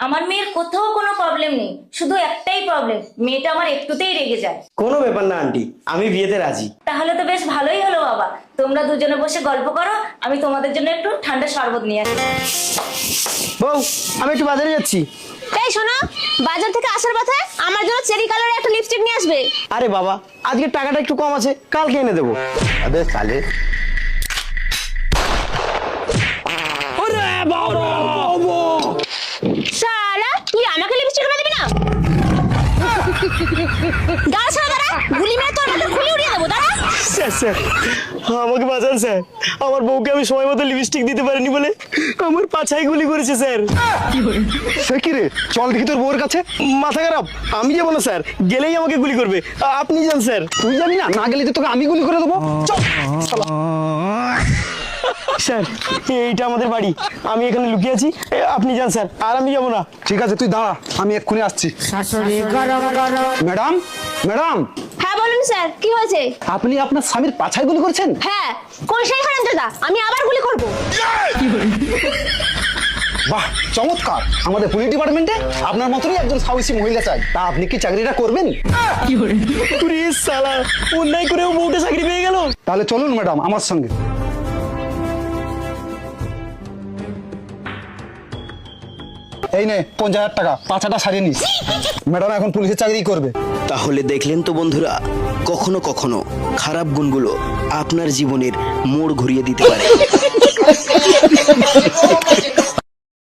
আমার মেয়ের কোথাও কোনো প্রবলেম নেই, শুধু একটাই প্রবলেম, মেয়েটা আমার একটুতেই রেগে যায়। কোনো ব্যাপার না আন্টি, আমি বিয়েতে রাজি। তাহলে তো বেশ ভালোই হলো বাবা, তোমরা দুজনে বসে গল্প করো, আমি তোমাদের জন্য একটু ঠান্ডা শরবত নিয়ে আসি। বউ, আমি একটু বাজারে যাচ্ছি। এই শোনো, বাজার থেকে আসার পথে আমার জন্য চেরি কালারের একটা লিপস্টিক নিয়ে আসবে। আরে বাবা, আজকে টাকাটা একটু কম আছে, কালকে এনে দেবো। আবে সালে শালা, তুই আমাকে লিপস্টিক এনে দিবি না? দাঁড়া শালা, দাঁড়া, গুলি মেরে তোর মুখে খুলি উড়িয়ে দেবো, দাঁড়া। স্যার, আমাকে বাঁচান স্যার। আমার বউকে আমি সময় মতো লিপস্টিক দিতে পারিনি বলে আমার পাছায় গুলি করেছে স্যার। সে কি রে, চল দেখি তোর বউয়ের কাছে। মাথা খারাপ, আমি যাবো না স্যার, গেলেই আমাকে গুলি করবে। আপনি যান স্যার। তুই যাবি না? না গেলে তো তোকে আমি গুলি করে দেবো। চল শালা। স্যার, এইটা আমাদের বাড়ি, আমি এখানে লুকিয়ে আছি, আপনি যান স্যার, আর আমি যাবো না। ঠিক আছে, তুই দাঁড়া, আমি এক্ষুনি আসছি। ম্যাডাম, ম্যাডাম, হ্যাঁ বলুন স্যার, কি হয়েছে? আপনি আপনার স্বামীর পাছায় গুলি করেছেন? হ্যাঁ, কোন সেই হারামজাদা, আমি আবার গুলি করব। বাহ, চমৎকার। আমাদের পুলিশ ডিপার্টমেন্টে আপনার মতনই একজন সাহসী মহিলা চাই। তা আপনি কি চাকরিটা করবেন? পুরে শালা, অন্যায় করেও বউটা চাকরি পেয়ে গেল। তাহলে চলুন ম্যাডাম আমার সঙ্গে। এই নে 50,000 টাকা, পাছাটা সারিয়ে নিস। ম্যাডাম এখন পুলিশের চাকরি করবে। তাহলে দেখলেন তো বন্ধুরা, কখনো কখনো খারাপ গুণগুলো আপনার জীবনের মোড় ঘুরিয়ে দিতে পারে।